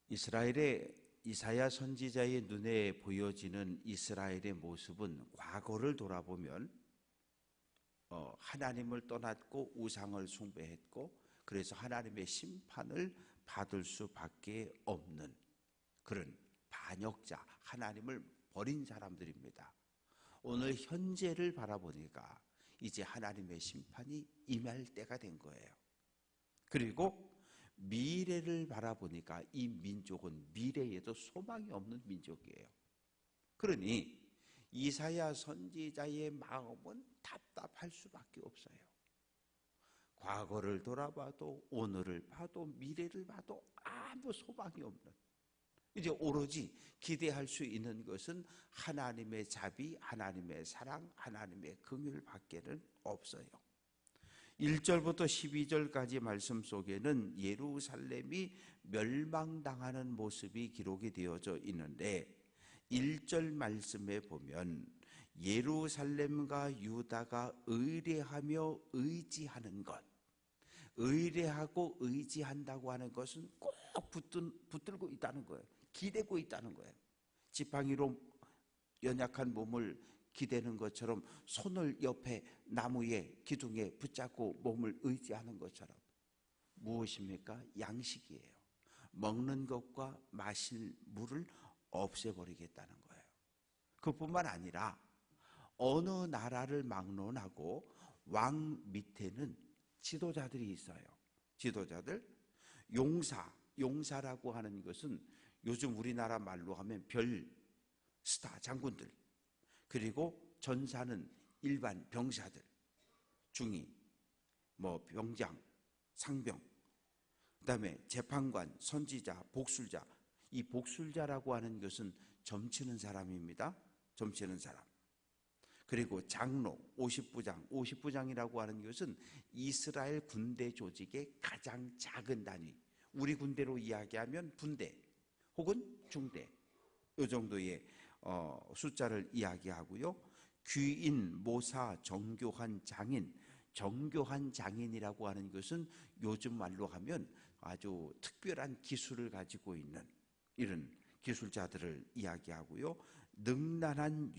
이스라엘의 이사야 선지자의 눈에 보여지는 이스라엘의 모습은 과거를 돌아보면 하나님을 떠났고 우상을 숭배했고 그래서 하나님의 심판을 받을 수밖에 없는 그런 반역자, 하나님을 버린 사람들입니다. 오늘 현재를 바라보니까 이제 하나님의 심판이 임할 때가 된 거예요. 그리고 미래를 바라보니까 이 민족은 미래에도 소망이 없는 민족이에요. 그러니 이사야 선지자의 마음은 답답할 수밖에 없어요. 과거를 돌아봐도 오늘을 봐도 미래를 봐도 아무 소망이 없는, 이제 오로지 기대할 수 있는 것은 하나님의 자비, 하나님의 사랑, 하나님의 긍휼 밖에는 없어요. 1절부터 12절까지 말씀 속에는 예루살렘이 멸망당하는 모습이 기록이 되어져 있는데 1절 말씀에 보면 예루살렘과 유다가 의뢰하며 의지하는 것, 의뢰하고 의지한다고 하는 것은 꼭 붙들고 있다는 거예요. 기대고 있다는 거예요. 지팡이로 연약한 몸을 기대는 것처럼 손을 옆에 나무에 기둥에 붙잡고 몸을 의지하는 것처럼 무엇입니까? 양식이에요. 먹는 것과 마실 물을 없애버리겠다는 거예요. 그뿐만 아니라 어느 나라를 막론하고 왕 밑에는 지도자들이 있어요. 지도자들, 용사라고 하는 것은 요즘 우리나라 말로 하면 별 스타 장군들, 그리고 전사는 일반 병사들, 중위, 병장, 상병, 그 다음에 재판관, 선지자, 복술자. 이 복술자라고 하는 것은 점치는 사람입니다. 점치는 사람. 그리고 장로, 50부장이라고 하는 것은 이스라엘 군대 조직의 가장 작은 단위, 우리 군대로 이야기하면 분대 혹은 중대, 이 정도의 숫자를 이야기하고요. 귀인, 모사, 정교한 장인, 정교한 장인이라고 하는 것은 요즘 말로 하면 아주 특별한 기술을 가지고 있는 이런 기술자들을 이야기하고요. 능란한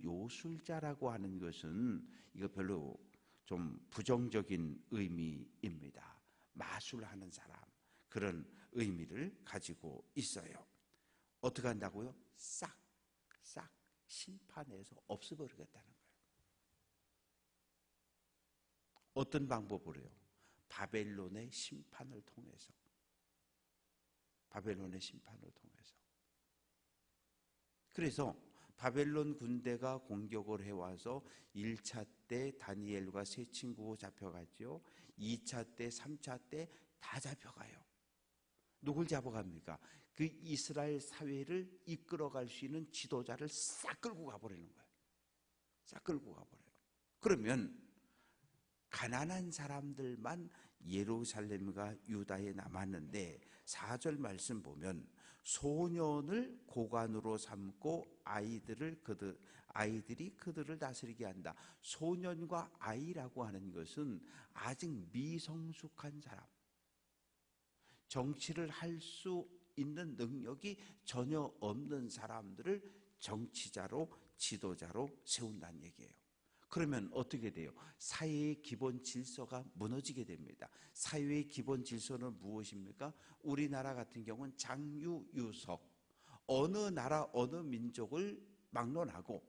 요술자라고 하는 것은 이거 별로 좀 부정적인 의미입니다. 마술하는 사람, 그런 의미를 가지고 있어요. 어떻게 한다고요? 싹 심판해서 없애버리겠다는 거예요. 어떤 방법으로 해요? 바벨론의 심판을 통해서. 그래서 바벨론 군대가 공격을 해와서 1차 때 다니엘과 세 친구 잡혀갔죠. 2차 때, 3차 때 다 잡혀가요. 누굴 잡아갑니까? 그 이스라엘 사회를 이끌어갈 수 있는 지도자를 싹 끌고 가버리는 거예요. 싹 끌고 가버려요. 그러면 가난한 사람들만 예루살렘과 유다에 남았는데 4절 말씀 보면 소년을 고관으로 삼고 아이들이 그들을 다스리게 한다. 소년과 아이라고 하는 것은 아직 미성숙한 사람, 정치를 할 수 있는 능력이 전혀 없는 사람들을 정치자로, 지도자로 세운다는 얘기예요. 그러면 어떻게 돼요? 사회의 기본 질서가 무너지게 됩니다. 사회의 기본 질서는 무엇입니까? 우리나라 같은 경우는 장유유석, 어느 나라 어느 민족을 막론하고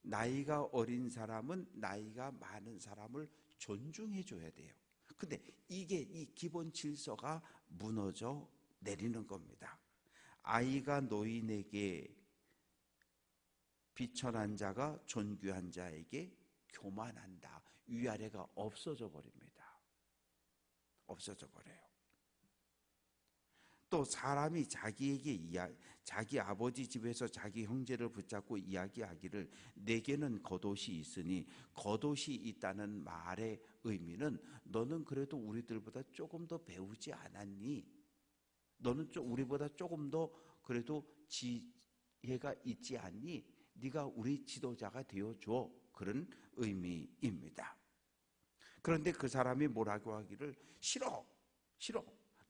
나이가 어린 사람은 나이가 많은 사람을 존중해 줘야 돼요. 근데 이게 이 기본 질서가 무너져 내리는 겁니다. 아이가 노인에게 비천한 자가 존귀한 자에게 교만한다. 위아래가 없어져 버립니다. 없어져 버려요. 또 사람이 자기 아버지 집에서 자기 형제를 붙잡고 이야기하기를 내게는 겉옷이 있으니, 겉옷이 있다는 말의 의미는 너는 그래도 우리들보다 조금 더 배우지 않았니? 너는 우리보다 조금 더 그래도 지혜가 있지 않니? 네가 우리 지도자가 되어줘. 그런 의미입니다. 그런데 그 사람이 뭐라고 하기를 싫어.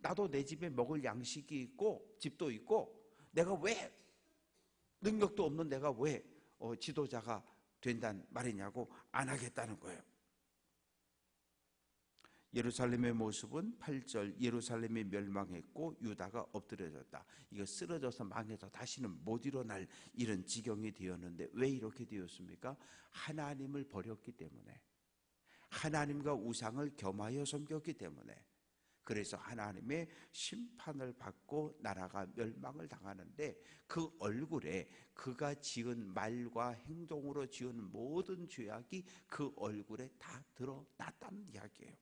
나도 내 집에 먹을 양식이 있고 집도 있고 내가 왜 능력도 없는 내가 왜 지도자가 된단 말이냐고 안 하겠다는 거예요. 예루살렘의 모습은 8절 예루살렘이 멸망했고 유다가 엎드려졌다. 이거 쓰러져서 망해서 다시는 못 일어날 이런 지경이 되었는데 왜 이렇게 되었습니까? 하나님을 버렸기 때문에, 하나님과 우상을 겸하여 섬겼기 때문에. 그래서 하나님의 심판을 받고 나라가 멸망을 당하는데 그 얼굴에 그가 지은 말과 행동으로 지은 모든 죄악이 그 얼굴에 다 드러났다는 이야기예요.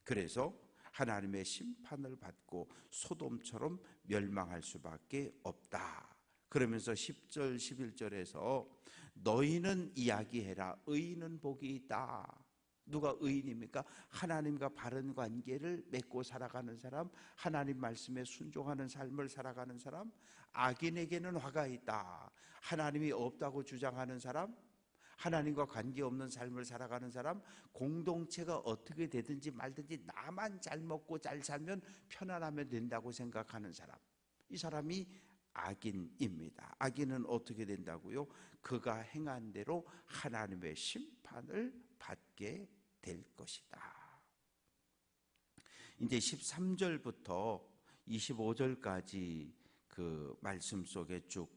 그래서 하나님의 심판을 받고 소돔처럼 멸망할 수밖에 없다. 그러면서 10절 11절에서 너희는 이야기해라. 의인은 복이 있다. 누가 의인입니까? 하나님과 바른 관계를 맺고 살아가는 사람, 하나님 말씀에 순종하는 삶을 살아가는 사람. 악인에게는 화가 있다. 하나님이 없다고 주장하는 사람, 하나님과 관계없는 삶을 살아가는 사람, 공동체가 어떻게 되든지 말든지 나만 잘 먹고 잘 살면 편안하면 된다고 생각하는 사람, 이 사람이 악인입니다. 악인은 어떻게 된다고요? 그가 행한 대로 하나님의 심판을 받게 될 것이다. 이제 13절부터 25절까지 그 말씀 속에 쭉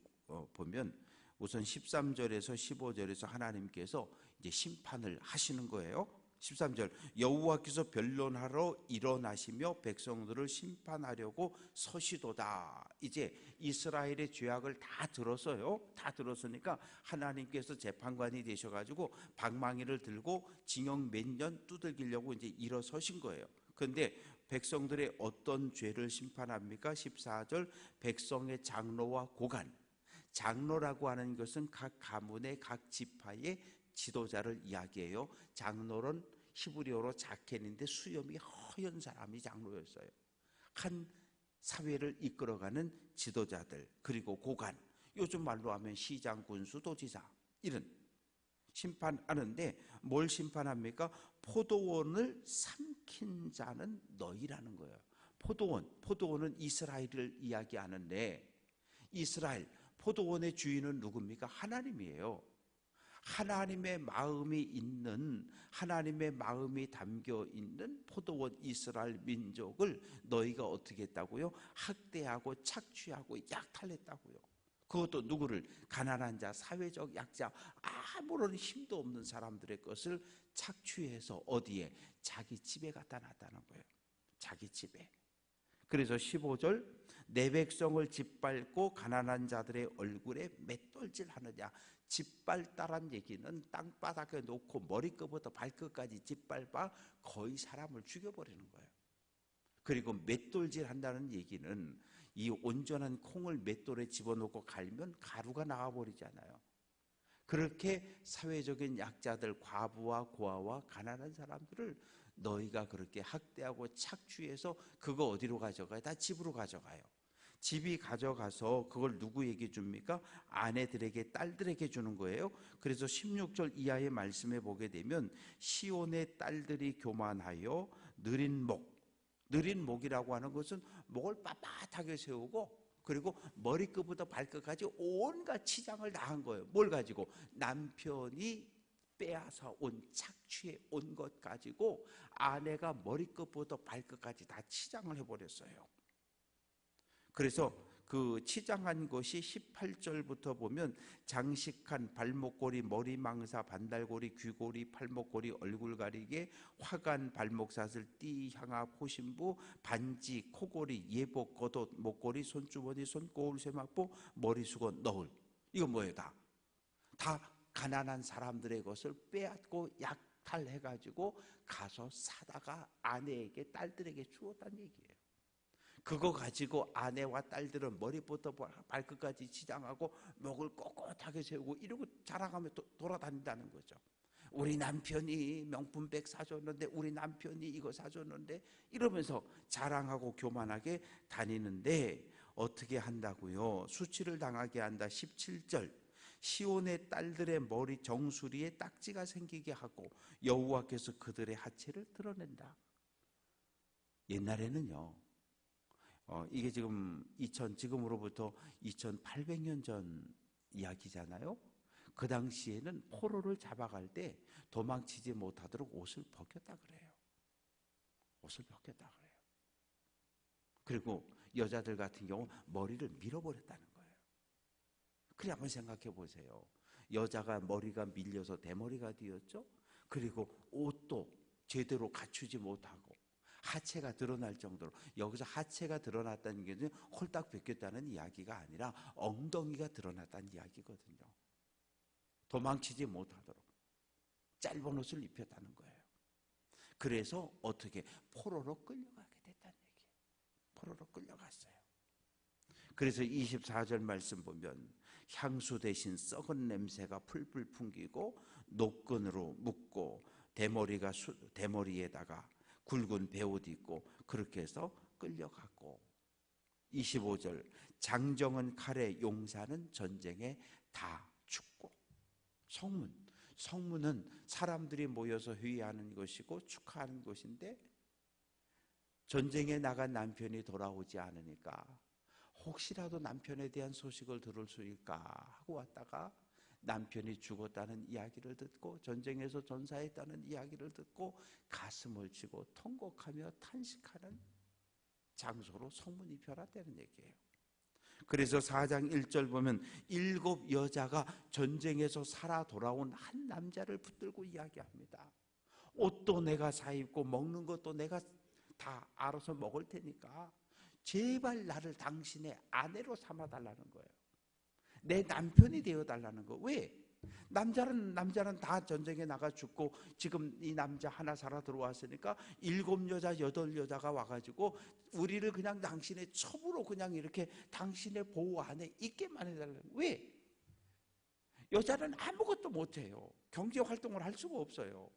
보면 우선 13절에서 15절에서 하나님께서 이제 심판을 하시는 거예요. 13절 여호와께서 변론하러 일어나시며 백성들을 심판하려고 서시도다. 이제 이스라엘의 죄악을 다 들었어요. 다 들었으니까 하나님께서 재판관이 되셔가지고 방망이를 들고 징역 몇 년 두들기려고 이제 일어서신 거예요. 그런데 백성들의 어떤 죄를 심판합니까? 14절 백성의 장로와 고관. 장로라고 하는 것은 각 가문의 각 지파의 지도자를 이야기해요. 장로는 히브리어로 자켄인데 수염이 허연 사람이 장로였어요. 한 사회를 이끌어가는 지도자들, 그리고 고관, 요즘 말로 하면 시장, 군수, 도지사, 이런 심판하는데 뭘 심판합니까? 포도원을 삼킨 자는 너희라는 거예요. 포도원은 이스라엘을 이야기하는데 이스라엘 포도원의 주인은 누굽니까? 하나님이에요. 하나님의 마음이 있는, 하나님의 마음이 담겨 있는 포도원 이스라엘 민족을 너희가 어떻게 했다고요? 학대하고 착취하고 약탈했다고요. 그것도 누구를? 가난한 자, 사회적 약자, 아무런 힘도 없는 사람들의 것을 착취해서 어디에? 자기 집에 갖다 놨다는 거예요. 자기 집에. 그래서 15절 내 백성을 짓밟고 가난한 자들의 얼굴에 맷돌질 하느냐. 짓밟다란 얘기는 땅바닥에 놓고 머리끝부터 발끝까지 짓밟아 거의 사람을 죽여버리는 거예요. 그리고 맷돌질 한다는 얘기는 이 온전한 콩을 맷돌에 집어넣고 갈면 가루가 나와버리잖아요. 그렇게 사회적인 약자들, 과부와 고아와 가난한 사람들을 너희가 그렇게 학대하고 착취해서 그거 어디로 가져가요? 다 집으로 가져가요. 집이 가져가서 그걸 누구에게 줍니까? 아내들에게, 딸들에게 주는 거예요. 그래서 16절 이하의 말씀에 보게 되면 시온의 딸들이 교만하여 느린 목이라고 하는 것은 목을 빳빳하게 세우고 그리고 머리끝부터 발끝까지 온갖 치장을 다 한 거예요. 뭘 가지고? 남편이 빼앗아 온 착취해 온 것 가지고 아내가 머리끝부터 발끝까지 다 치장을 해버렸어요. 그래서 그 치장한 것이 18절부터 보면 장식한 발목걸이, 머리망사, 반달고리, 귀고리, 팔목걸이, 얼굴 가리개, 화관, 발목사슬, 띠, 향압, 호신부, 반지, 코고리, 예복, 겉옷, 목걸이, 손주머니, 손거울, 쇠막보, 머리수건, 너울. 이건 뭐예요? 다 가난한 사람들의 것을 빼앗고 약탈해가지고 가서 사다가 아내에게, 딸들에게 주었다는 얘기예요. 그거 가지고 아내와 딸들은 머리부터 발끝까지 치장하고 목을 꼿꼿하게 세우고 이러고 자랑하며 돌아다닌다는 거죠. 우리 남편이 명품백 사줬는데, 우리 남편이 이거 사줬는데, 이러면서 자랑하고 교만하게 다니는데 어떻게 한다고요? 수치를 당하게 한다. 17절 시온의 딸들의 머리 정수리에 딱지가 생기게 하고 여호와께서 그들의 하체를 드러낸다. 옛날에는요, 이게 지금으로부터 2800년 전 이야기잖아요. 그 당시에는 포로를 잡아갈 때 도망치지 못하도록 옷을 벗겼다 그래요. 옷을 벗겼다 그래요. 그리고 여자들 같은 경우 머리를 밀어버렸다는 거예요. 그래 한번 생각해 보세요. 여자가 머리가 밀려서 대머리가 되었죠. 그리고 옷도 제대로 갖추지 못하고 하체가 드러날 정도로, 여기서 하체가 드러났다는 게 홀딱 벗겼다는 이야기가 아니라 엉덩이가 드러났다는 이야기거든요. 도망치지 못하도록 짧은 옷을 입혔다는 거예요. 그래서 어떻게 포로로 끌려가게 됐다는 얘기예요. 포로로 끌려갔어요. 그래서 24절 말씀 보면 향수 대신 썩은 냄새가 풀풀 풍기고 노끈으로 묶고 대머리에다가 굵은 베옷 입고 그렇게 해서 끌려갔고, 25절 장정은 칼에, 용사는 전쟁에 다 죽고. 성문은 사람들이 모여서 회의하는 것이고 축하하는 것인데, 전쟁에 나간 남편이 돌아오지 않으니까 혹시라도 남편에 대한 소식을 들을 수 있을까 하고 왔다가 남편이 죽었다는 이야기를 듣고 전쟁에서 전사했다는 이야기를 듣고 가슴을 치고 통곡하며 탄식하는 장소로 성문이 변화되는 얘기예요. 그래서 4장 1절 보면 7 여자가 전쟁에서 살아 돌아온 한 남자를 붙들고 이야기합니다. 옷도 내가 사 입고 먹는 것도 내가 다 알아서 먹을 테니까 제발 나를 당신의 아내로 삼아달라는 거예요. 내 남편이 되어달라는 거. 왜? 남자는 다 전쟁에 나가 죽고 지금 이 남자 하나 살아 들어왔으니까 7 여자 8 여자가 와가지고 우리를 그냥 당신의 첩으로 그냥 이렇게 당신의 보호 안에 있게만 해달라는 거예요. 왜? 여자는 아무것도 못해요. 경제 활동을 할 수가 없어요.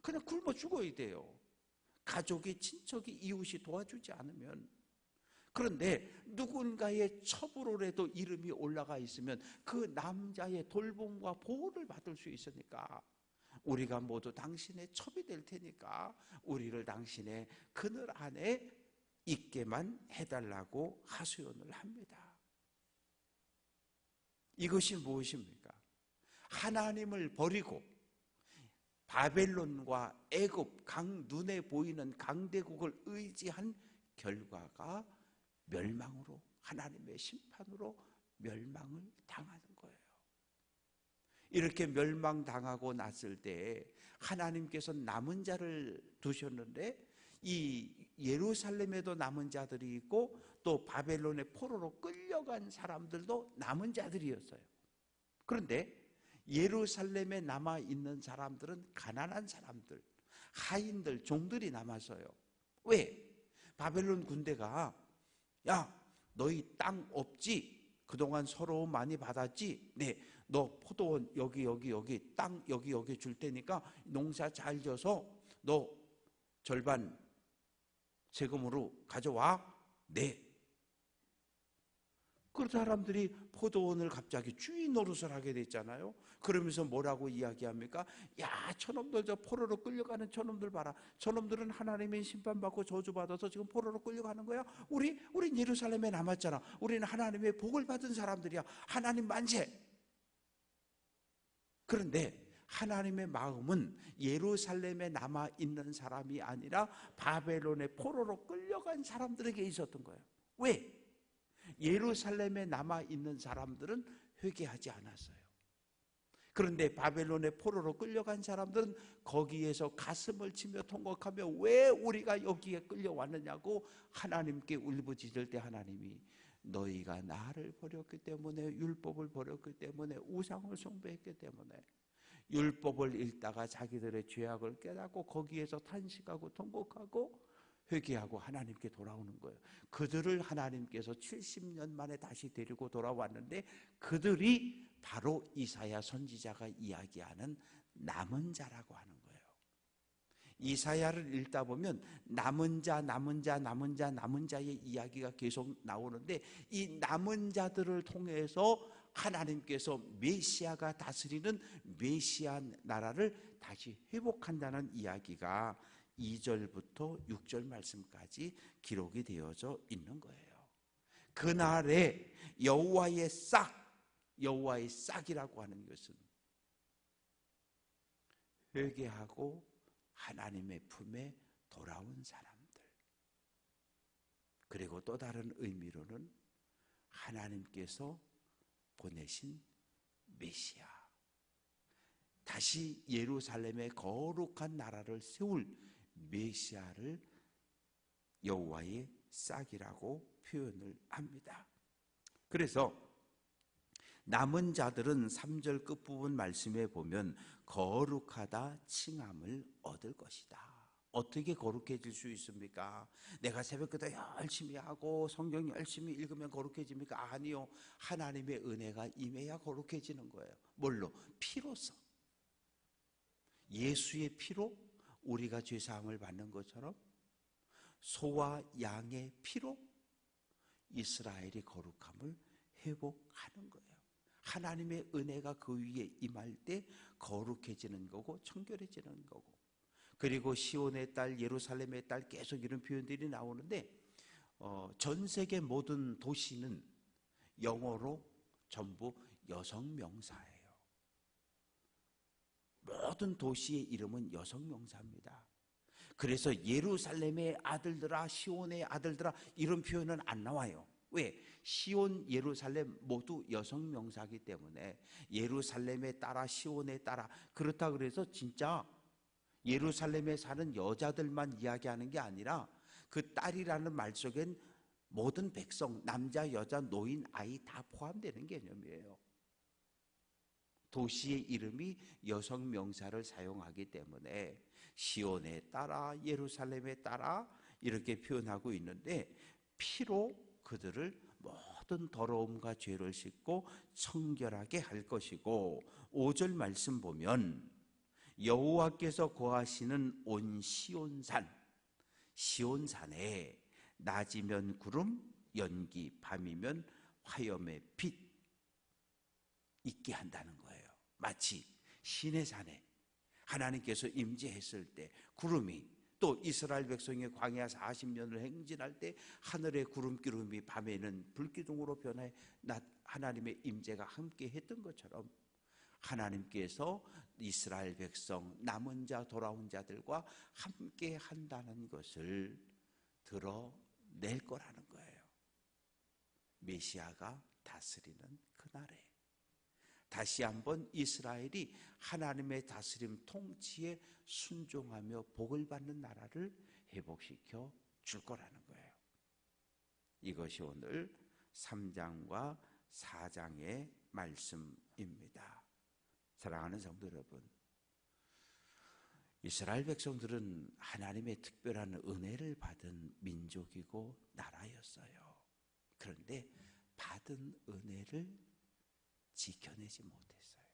그냥 굶어 죽어야 돼요. 가족이, 친척이, 이웃이 도와주지 않으면. 그런데 누군가의 첩으로라도 이름이 올라가 있으면 그 남자의 돌봄과 보호를 받을 수 있으니까 우리가 모두 당신의 첩이 될 테니까 우리를 당신의 그늘 안에 있게만 해달라고 하소연을 합니다. 이것이 무엇입니까? 하나님을 버리고 바벨론과 애굽, 눈에 보이는 강대국을 의지한 결과가 멸망으로, 하나님의 심판으로 멸망을 당하는 거예요. 이렇게 멸망당하고 났을 때 하나님께서 남은 자를 두셨는데 이 예루살렘에도 남은 자들이 있고 또 바벨론의 포로로 끌려간 사람들도 남은 자들이었어요. 그런데 예루살렘에 남아있는 사람들은 가난한 사람들, 하인들, 종들이 남았어요. 왜? 바벨론 군대가 야, 너희 땅 없지? 그동안 서러움 많이 받았지? 네, 너 포도원 여기 땅 여기 줄 테니까 농사 잘 져서 너 절반 세금으로 가져와. 네. 그 사람들이 포도원을 갑자기 주인 노릇을 하게 됐잖아요. 그러면서 뭐라고 이야기합니까? 야, 저놈들, 저 포로로 끌려가는 저놈들 봐라. 저놈들은 하나님의 심판받고 저주받아서 지금 포로로 끌려가는 거야. 우린 예루살렘에 남았잖아. 우리는 하나님의 복을 받은 사람들이야. 하나님 만세. 그런데 하나님의 마음은 예루살렘에 남아있는 사람이 아니라 바벨론의 포로로 끌려간 사람들에게 있었던 거예요. 왜? 예루살렘에 남아있는 사람들은 회개하지 않았어요. 그런데 바벨론의 포로로 끌려간 사람들은 거기에서 가슴을 치며 통곡하며 왜 우리가 여기에 끌려왔느냐고 하나님께 울부짖을 때 하나님이 너희가 나를 버렸기 때문에, 율법을 버렸기 때문에, 우상을 숭배했기 때문에, 율법을 읽다가 자기들의 죄악을 깨닫고 거기에서 탄식하고 통곡하고 회개하고 하나님께 돌아오는 거예요. 그들을 하나님께서 70년 만에 다시 데리고 돌아왔는데 그들이 바로 이사야 선지자가 이야기하는 남은 자라고 하는 거예요. 이사야를 읽다 보면 남은 자의 이야기가 계속 나오는데 이 남은 자들을 통해서 하나님께서 메시아가 다스리는 메시아 나라를 다시 회복한다는 이야기가 2절부터 6절 말씀까지 기록이 되어져 있는 거예요. 그날에 여호와의 싹이라고 하는 것은 회개하고 하나님의 품에 돌아온 사람들, 그리고 또 다른 의미로는 하나님께서 보내신 메시아, 다시 예루살렘의 거룩한 나라를 세울 메시아를 여호와의 싹이라고 표현을 합니다. 그래서 남은 자들은 3절 끝부분 말씀에 보면 거룩하다 칭함을 얻을 것이다. 어떻게 거룩해질 수 있습니까? 내가 새벽기도 열심히 하고 성경 열심히 읽으면 거룩해집니까? 아니요. 하나님의 은혜가 임해야 거룩해지는 거예요. 뭘로? 피로써. 예수의 피로 우리가 죄사함을 받는 것처럼 소와 양의 피로 이스라엘이 거룩함을 회복하는 거예요. 하나님의 은혜가 그 위에 임할 때 거룩해지는 거고 청결해지는 거고, 그리고 시온의 딸, 예루살렘의 딸, 계속 이런 표현들이 나오는데 전 세계 모든 도시는 영어로 전부 여성 명사예요. 모든 도시의 이름은 여성 명사입니다. 그래서 예루살렘의 아들들아, 시온의 아들들아 이런 표현은 안 나와요. 왜? 시온, 예루살렘 모두 여성 명사이기 때문에 예루살렘에 따라 시온에 따라, 그렇다 그래서 진짜 예루살렘에 사는 여자들만 이야기하는 게 아니라 그 딸이라는 말 속엔 모든 백성, 남자, 여자, 노인, 아이 다 포함되는 개념이에요. 도시의 이름이 여성 명사를 사용하기 때문에 시온에 따라, 예루살렘에 따라 이렇게 표현하고 있는데, 피로 그들을 모든 더러움과 죄를 씻고 청결하게 할 것이고, 5절 말씀 보면 여호와께서 거하시는 온 시온산에 낮이면 구름, 연기, 밤이면 화염의 빛 있게 한다는 거예요. 마치 시내산에 하나님께서 임재했을 때 구름이, 또 이스라엘 백성의 광야 40년을 행진할 때 하늘의 구름기름이 밤에는 불기둥으로 변해 하나님의 임재가 함께 했던 것처럼 하나님께서 이스라엘 백성, 남은 자, 돌아온 자들과 함께 한다는 것을 드러낼 거라는 거예요. 메시아가 다스리는 그날에 다시 한번 이스라엘이 하나님의 다스림 통치에 순종하며 복을 받는 나라를 회복시켜 줄 거라는 거예요. 이것이 오늘 3장과 4장의 말씀입니다. 사랑하는 성도 여러분, 이스라엘 백성들은 하나님의 특별한 은혜를 받은 민족이고 나라였어요. 그런데 받은 은혜를 지켜내지 못했어요.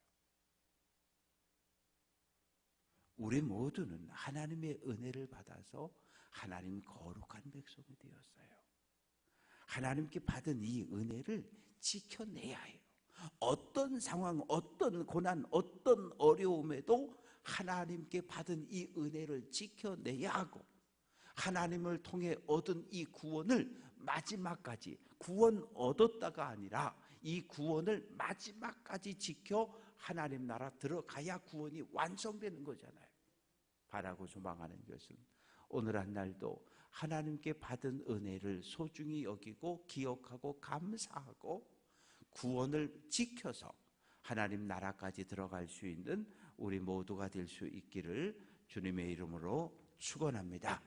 우리 모두는 하나님의 은혜를 받아서 하나님 거룩한 백성이 되었어요. 하나님께 받은 이 은혜를 지켜내야 해요. 어떤 상황, 어떤 고난, 어떤 어려움에도 하나님께 받은 이 은혜를 지켜내야 하고, 하나님을 통해 얻은 이 구원을 마지막까지, 구원 얻었다가 아니라 이 구원을 마지막까지 지켜 하나님 나라 들어가야 구원이 완성되는 거잖아요. 바라고 소망하는 것은 오늘 한 날도 하나님께 받은 은혜를 소중히 여기고 기억하고 감사하고 구원을 지켜서 하나님 나라까지 들어갈 수 있는 우리 모두가 될 수 있기를 주님의 이름으로 축원합니다.